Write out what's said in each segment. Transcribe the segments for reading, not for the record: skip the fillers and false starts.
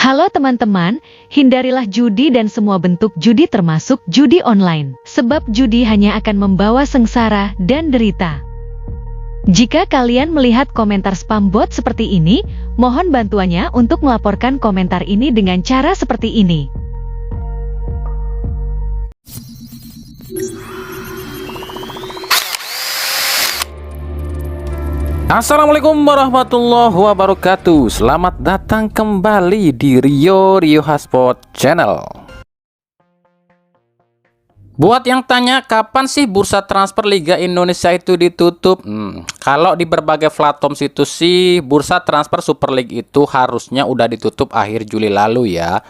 Halo teman-teman, hindarilah judi dan semua bentuk judi termasuk judi online, sebab judi hanya akan membawa sengsara dan derita. Jika kalian melihat komentar spam bot seperti ini, mohon bantuannya untuk melaporkan komentar ini dengan cara seperti ini. Assalamualaikum warahmatullahi wabarakatuh. Selamat datang kembali di Rio Hotspot Channel. Buat yang tanya kapan sih bursa transfer Liga Indonesia itu ditutup? Kalau di berbagai platform situs sih bursa transfer Super League itu harusnya udah ditutup akhir Juli lalu ya.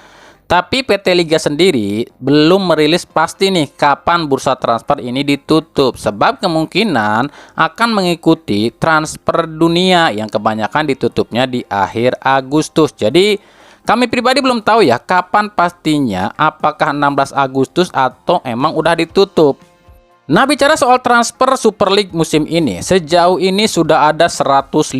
Tapi PT Liga sendiri belum merilis pasti nih kapan bursa transfer ini ditutup, sebab kemungkinan akan mengikuti transfer dunia yang kebanyakan ditutupnya di akhir Agustus. Jadi kami pribadi belum tahu ya kapan pastinya, apakah 16 Agustus atau emang udah ditutup. Nah, bicara soal transfer Super League musim ini, sejauh ini sudah ada 158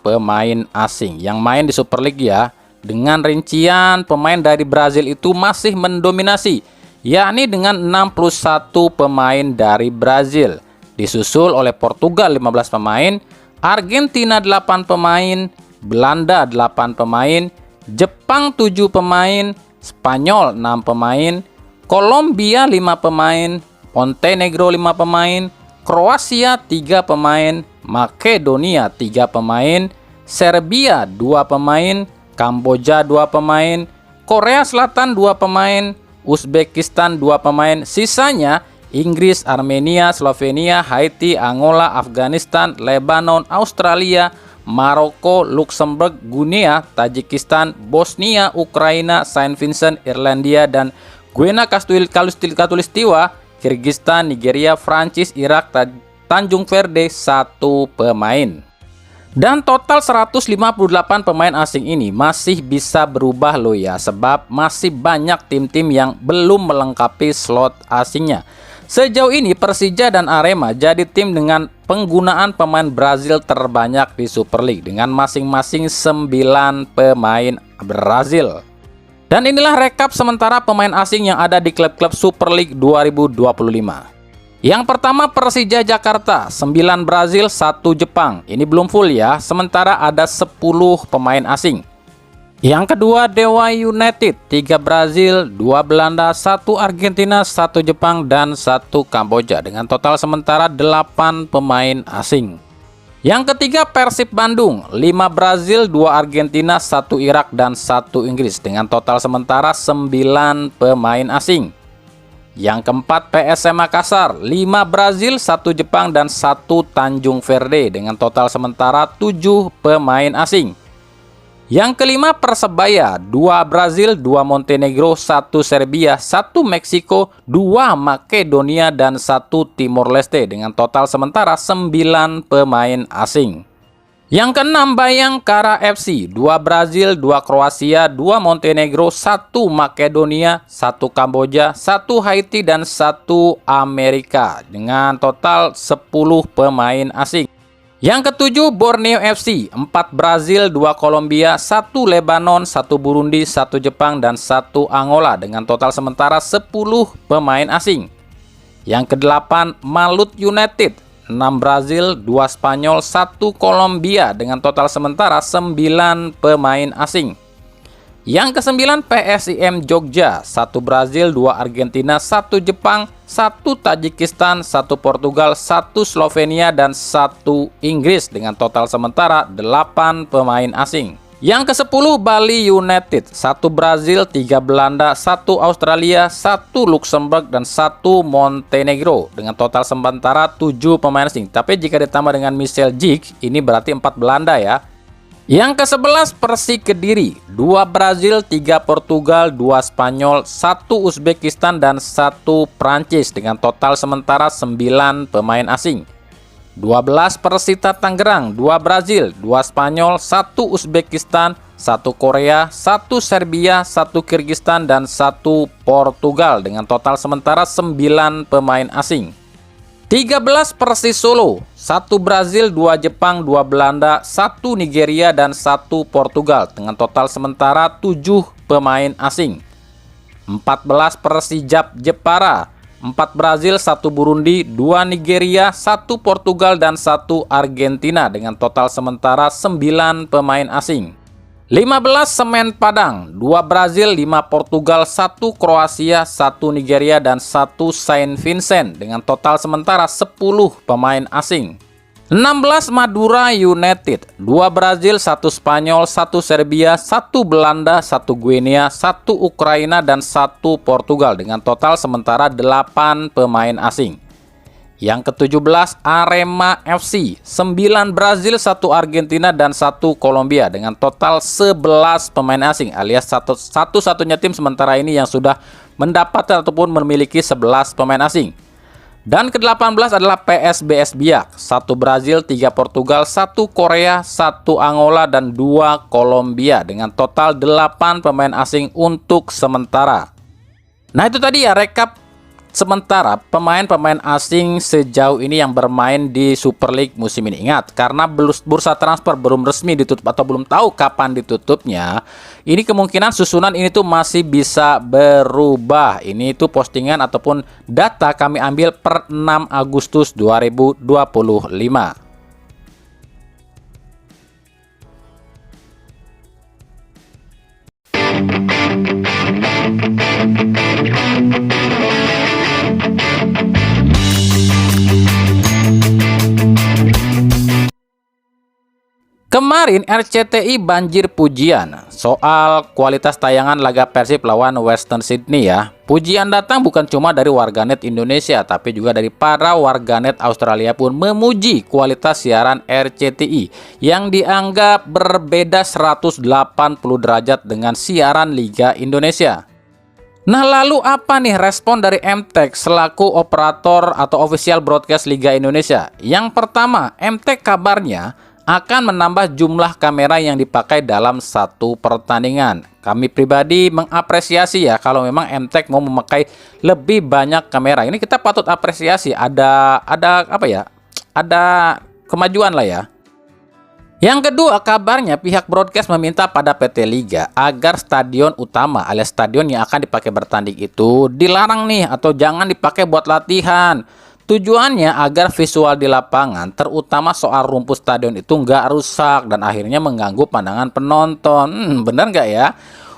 pemain asing yang main di Super League ya. Dengan rincian pemain dari Brazil itu masih mendominasi, yakni dengan 61 pemain dari Brazil. Disusul oleh Portugal 15 pemain, Argentina 8 pemain, Belanda 8 pemain, Jepang 7 pemain, Spanyol 6 pemain, Kolombia 5 pemain, Montenegro 5 pemain, Kroasia 3 pemain, Makedonia 3 pemain, Serbia 2 pemain, Kamboja 2 pemain, Korea Selatan 2 pemain, Uzbekistan 2 pemain, sisanya Inggris, Armenia, Slovenia, Haiti, Angola, Afghanistan, Lebanon, Australia, Maroko, Luxembourg, Guinea, Tajikistan, Bosnia, Ukraina, Saint Vincent, Irlandia, dan Guinea Katulistiwa, Kirgistan, Nigeria, Prancis, Irak, Tanjung Verde 1 pemain. Dan total 158 pemain asing ini masih bisa berubah loh ya, sebab masih banyak tim-tim yang belum melengkapi slot asingnya. Sejauh ini Persija dan Arema jadi tim dengan penggunaan pemain Brazil terbanyak di Super League dengan masing-masing 9 pemain Brazil. Dan inilah rekap sementara pemain asing yang ada di klub-klub Super League 2025. Yang pertama Persija Jakarta, 9 Brazil, 1 Jepang. Ini belum full ya, sementara ada 10 pemain asing. Yang kedua Dewa United, 3 Brazil, 2 Belanda, 1 Argentina, 1 Jepang, dan 1 Kamboja. Dengan total sementara 8 pemain asing. Yang ketiga Persib Bandung, 5 Brazil, 2 Argentina, 1 Irak, dan 1 Inggris. Dengan total sementara 9 pemain asing. Yang keempat PSM Makassar, 5 Brazil, 1 Jepang, dan 1 Tanjung Verde dengan total sementara 7 pemain asing. Yang kelima Persebaya, 2 Brazil, 2 Montenegro, 1 Serbia, 1 Meksiko, 2 Makedonia, dan 1 Timor Leste dengan total sementara 9 pemain asing. Yang keenam Bayangkara FC, 2 Brazil, 2 Kroasia, 2 Montenegro, 1 Makedonia, 1 Kamboja, 1 Haiti, dan 1 Amerika dengan total 10 pemain asing. Yang ketujuh Borneo FC, 4 Brazil, 2 Kolombia, 1 Lebanon, 1 Burundi, 1 Jepang, dan 1 Angola dengan total sementara 10 pemain asing. Yang kedelapan Malut United, 6 Brazil, 2 Spanyol, 1 Kolombia dengan total sementara 9 pemain asing. Yang kesembilan PSIM Jogja, 1 Brazil, 2 Argentina, 1 Jepang, 1 Tajikistan, 1 Portugal, 1 Slovenia, dan 1 Inggris dengan total sementara 8 pemain asing. Yang ke-10 Bali United, 1 Brazil, 3 Belanda, 1 Australia, 1 Luxembourg, dan 1 Montenegro dengan total sementara 7 pemain asing. Tapi jika ditambah dengan Michel Djik, ini berarti 4 Belanda ya. Yang ke-11 Persik Kediri, 2 Brazil, 3 Portugal, 2 Spanyol, 1 Uzbekistan, dan 1 Prancis dengan total sementara 9 pemain asing. 12 Persita Tangerang, 2 Brazil, 2 Spanyol, 1 Uzbekistan, 1 Korea, 1 Serbia, 1 Kirgistan, dan 1 Portugal dengan total sementara 9 pemain asing. 13 Persis Solo, 1 Brazil, 2 Jepang, 2 Belanda, 1 Nigeria, dan 1 Portugal dengan total sementara 7 pemain asing. 14 Persijap Jepara, 4 Brazil, 1 Burundi, 2 Nigeria, 1 Portugal, dan 1 Argentina dengan total sementara 9 pemain asing. 15 Semen Padang, 2 Brazil, 5 Portugal, 1 Kroasia, 1 Nigeria, dan 1 Saint Vincent dengan total sementara 10 pemain asing. 16 Madura United, 2 Brazil, 1 Spanyol, 1 Serbia, 1 Belanda, 1 Guinea, 1 Ukraina, dan 1 Portugal dengan total sementara 8 pemain asing. Yang ke-17 Arema FC, 9 Brazil, 1 Argentina, dan 1 Kolombia dengan total 11 pemain asing, alias satu-satunya tim sementara ini yang sudah mendapatkan ataupun memiliki 11 pemain asing. Dan ke-18 adalah PSBS Biak, 1 Brazil, 3 Portugal, 1 Korea, 1 Angola, dan 2 Kolombia dengan total 8 pemain asing untuk sementara. Nah, itu tadi ya rekap sementara pemain-pemain asing sejauh ini yang bermain di Super League musim ini. Ingat, karena bursa transfer belum resmi ditutup atau belum tahu kapan ditutupnya, ini kemungkinan susunan ini tuh masih bisa berubah. Ini tuh postingan ataupun data kami ambil per 6 Agustus 2025. Kemarin RCTI banjir pujian soal kualitas tayangan laga Persib lawan Western Sydney ya. Pujian datang bukan cuma dari warganet Indonesia, tapi juga dari para warganet Australia pun memuji kualitas siaran RCTI yang dianggap berbeda 180 derajat dengan siaran Liga Indonesia. Nah, lalu apa nih respon dari MTEK selaku operator atau official broadcast Liga Indonesia? Yang pertama, MTEK kabarnya akan menambah jumlah kamera yang dipakai dalam satu pertandingan. Kami pribadi mengapresiasi ya kalau memang MTEK mau memakai lebih banyak kamera. Ini kita patut apresiasi, ada apa ya? Ada kemajuan lah ya. Yang kedua, kabarnya pihak broadcast meminta pada PT Liga agar stadion utama alias stadion yang akan dipakai bertanding itu dilarang nih atau jangan dipakai buat latihan. Tujuannya agar visual di lapangan, terutama soal rumput stadion itu nggak rusak dan akhirnya mengganggu pandangan penonton. Bener nggak ya?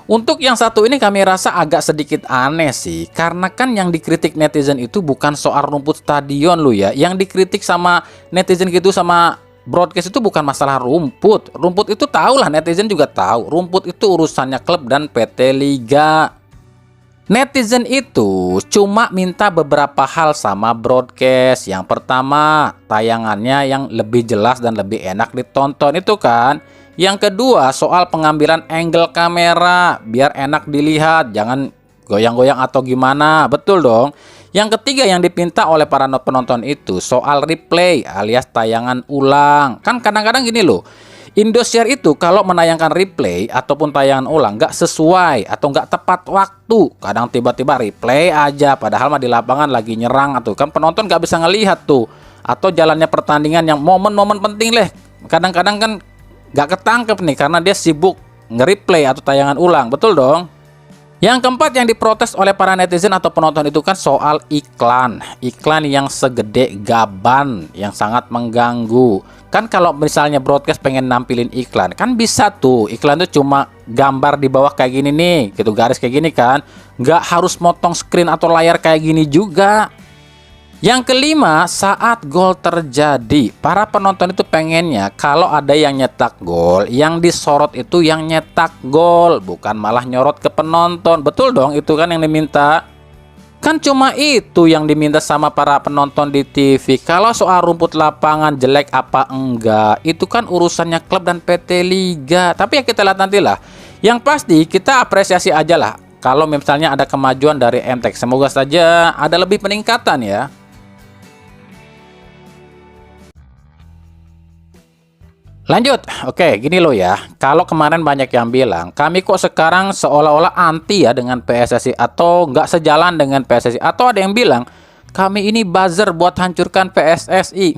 Untuk yang satu ini kami rasa agak sedikit aneh sih, karena kan yang dikritik netizen itu bukan soal rumput stadion lo ya. Yang dikritik sama netizen gitu sama broadcast itu bukan masalah rumput. Rumput itu tahu lah, netizen juga tahu. Rumput itu urusannya klub dan PT Liga. Netizen itu cuma minta beberapa hal sama broadcast. Yang pertama, tayangannya yang lebih jelas dan lebih enak ditonton itu kan. Yang kedua, soal pengambilan angle kamera biar enak dilihat, jangan goyang-goyang atau gimana. Betul dong. Yang ketiga yang dipinta oleh para penonton itu soal replay alias tayangan ulang. Kan kadang-kadang gini loh, Indosiar itu kalau menayangkan replay ataupun tayangan ulang nggak sesuai atau nggak tepat waktu, kadang tiba-tiba replay aja padahal mah di lapangan lagi nyerang atau kan penonton nggak bisa ngelihat tuh, atau jalannya pertandingan yang momen-momen penting leh kadang-kadang kan nggak ketangkep nih karena dia sibuk nge-replay atau tayangan ulang. Betul dong. Yang keempat yang diprotes oleh para netizen atau penonton itu kan soal iklan. Iklan yang segede gaban yang sangat mengganggu. Kan kalau misalnya broadcast pengen nampilin iklan, kan bisa tuh. Iklan tuh cuma gambar di bawah kayak gini nih, gitu garis kayak gini kan. Nggak harus motong screen atau layar kayak gini juga. Yang kelima, saat gol terjadi, para penonton itu pengennya kalau ada yang nyetak gol, yang disorot itu yang nyetak gol, bukan malah nyorot ke penonton. Betul dong, itu kan yang diminta. Kan cuma itu yang diminta sama para penonton di TV. Kalau soal rumput lapangan jelek apa enggak, itu kan urusannya klub dan PT Liga. Tapi ya kita lihat nantilah. Yang pasti kita apresiasi aja lah kalau misalnya ada kemajuan dari MTEK. Semoga saja ada lebih peningkatan ya. Lanjut, oke gini loh ya. Kalau kemarin banyak yang bilang kami kok sekarang seolah-olah anti ya dengan PSSI atau nggak sejalan dengan PSSI, atau ada yang bilang kami ini buzzer buat hancurkan PSSI.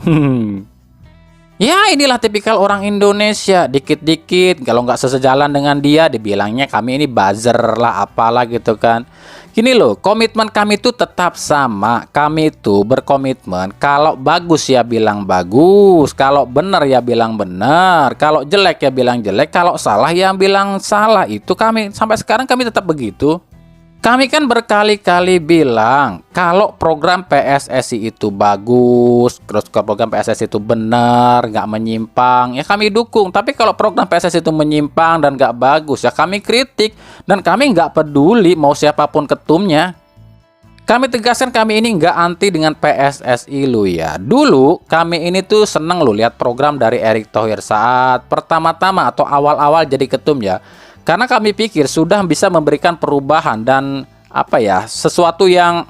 Ya, inilah tipikal orang Indonesia. Dikit-dikit, kalau nggak sesejalan dengan dia, dibilangnya kami ini buzzer lah, apalah gitu kan. Gini loh, komitmen kami itu tetap sama. Kami itu berkomitmen, kalau bagus ya bilang bagus, kalau benar ya bilang benar, kalau jelek ya bilang jelek, kalau salah ya bilang salah. Itu kami, sampai sekarang kami tetap begitu. Kami kan berkali-kali bilang kalau program PSSI itu bagus, terus kalau program PSSI itu benar, nggak menyimpang, ya kami dukung. Tapi kalau program PSSI itu menyimpang dan nggak bagus, ya kami kritik. Dan kami nggak peduli mau siapapun ketumnya. Kami tegaskan kami ini nggak anti dengan PSSI lu ya. Dulu kami ini tuh seneng lu lihat program dari Erick Thohir saat pertama-tama atau awal-awal jadi ketum ya. Karena kami pikir sudah bisa memberikan perubahan dan apa ya, sesuatu yang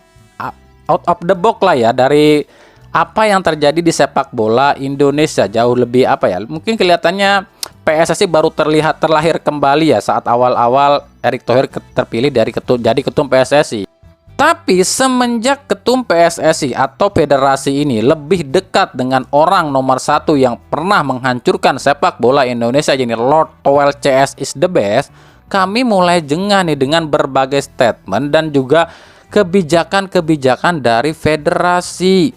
out of the box lah ya dari apa yang terjadi di sepak bola Indonesia. Jauh lebih apa ya, mungkin kelihatannya PSSI baru terlahir kembali ya saat awal-awal Erick Thohir terpilih jadi ketum PSSI. Tapi semenjak ketum PSSI atau federasi ini lebih dekat dengan orang nomor satu yang pernah menghancurkan sepak bola Indonesia, jadi Lord Toel CS is the best, kami mulai jengah nih dengan berbagai statement dan juga kebijakan-kebijakan dari federasi.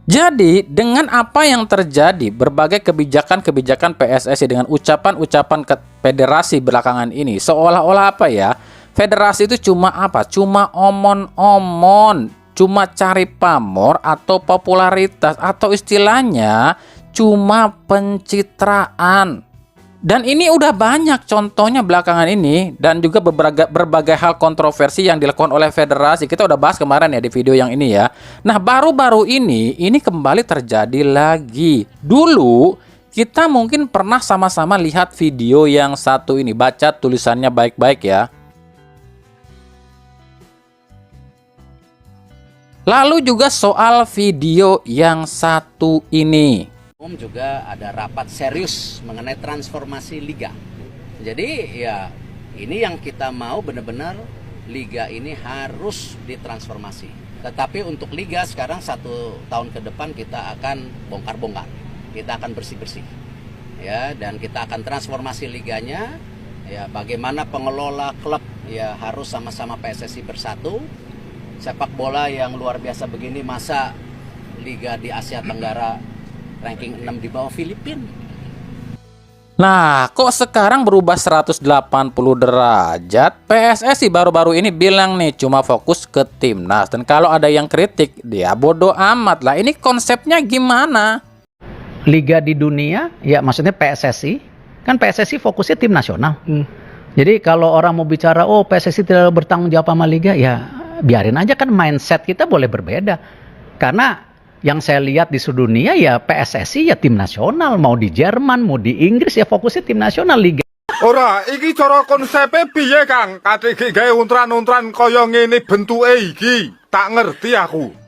Jadi dengan apa yang terjadi, berbagai kebijakan-kebijakan PSSI dengan ucapan-ucapan federasi belakangan ini, seolah-olah apa ya, federasi itu cuma apa? Cuma omon-omon, cuma cari pamor atau popularitas, atau istilahnya cuma pencitraan. Dan ini udah banyak contohnya belakangan ini, dan juga berbagai hal kontroversi yang dilakukan oleh federasi. Kita udah bahas kemarin ya di video yang ini ya. Nah, baru-baru ini kembali terjadi lagi. Dulu kita mungkin pernah sama-sama lihat video yang satu ini, baca tulisannya baik-baik ya. Lalu juga soal video yang satu ini. Juga ada rapat serius mengenai transformasi liga. Jadi ya ini yang kita mau, benar-benar liga ini harus ditransformasi. Tetapi untuk liga sekarang 1 tahun ke depan kita akan bongkar-bongkar. Kita akan bersih-bersih. Ya, dan kita akan transformasi liganya. Ya, bagaimana pengelola klub ya harus sama-sama PSSI bersatu. Sepak bola yang luar biasa begini, masa liga di Asia Tenggara ranking 6 di bawah Filipina. Nah, kok sekarang berubah 180 derajat? PSSI baru-baru ini bilang nih cuma fokus ke timnas. Dan kalau ada yang kritik, dia bodoh amat lah. Ini konsepnya gimana? Liga di dunia, ya maksudnya PSSI, kan PSSI fokusnya tim nasional. Jadi kalau orang mau bicara, oh PSSI tidak bertanggung jawab sama liga, ya biarin aja, kan mindset kita boleh berbeda. Karena yang saya lihat di seluruh dunia ya PSSI ya tim nasional, mau di Jerman, mau di Inggris ya fokusnya tim nasional. Liga ora, iki cara konsepe piye Kang? Kate iki gawe untran-untran kaya ngene bentuke iki. Tak ngerti aku.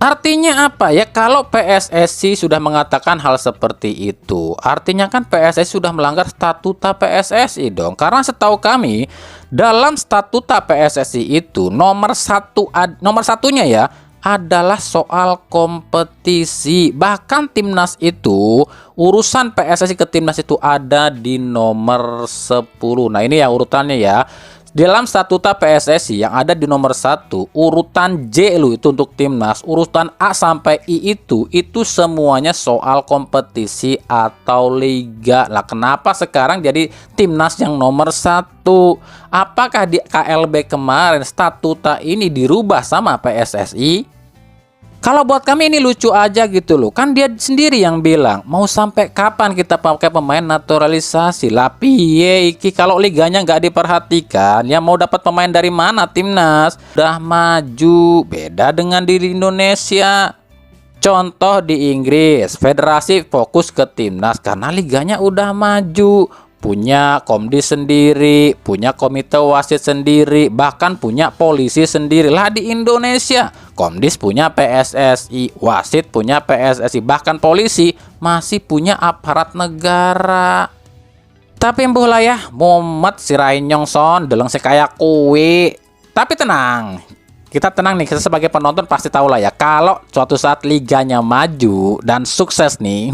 Artinya apa ya, kalau PSSI sudah mengatakan hal seperti itu, artinya kan PSSI sudah melanggar statuta PSSI dong. Karena setahu kami, dalam statuta PSSI itu nomor satunya ya adalah soal kompetisi. Bahkan timnas itu, urusan PSSI ke timnas itu ada di nomor 10. Nah ini ya urutannya ya. Dalam statuta PSSI yang ada di nomor 1, urutan J lu itu untuk timnas, urutan A sampai I itu semuanya soal kompetisi atau liga. Lah kenapa sekarang jadi timnas yang nomor 1? Apakah di KLB kemarin statuta ini dirubah sama PSSI? Kalau buat kami ini lucu aja gitu loh. Kan dia sendiri yang bilang, mau sampai kapan kita pakai pemain naturalisasi? Lah piye iki, kalau liganya nggak diperhatikan, ya mau dapat pemain dari mana timnas? Udah maju, beda dengan di Indonesia. Contoh di Inggris, federasi fokus ke timnas karena liganya udah maju. Punya komdis sendiri, punya komite wasit sendiri, bahkan punya polisi sendiri. Lah di Indonesia, komdis punya PSSI, wasit punya PSSI, bahkan polisi masih punya aparat negara. Tapi mbuh lah ya, mumet si Rainyong son, deleng sekaya kuwi. Tapi tenang, kita tenang nih, kita sebagai penonton pasti tahu lah ya, kalau suatu saat liganya maju dan sukses nih,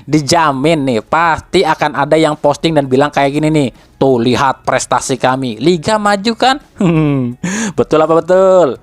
dijamin nih pasti akan ada yang posting dan bilang kayak gini nih, tuh lihat prestasi kami, liga maju kan? Betul apa betul?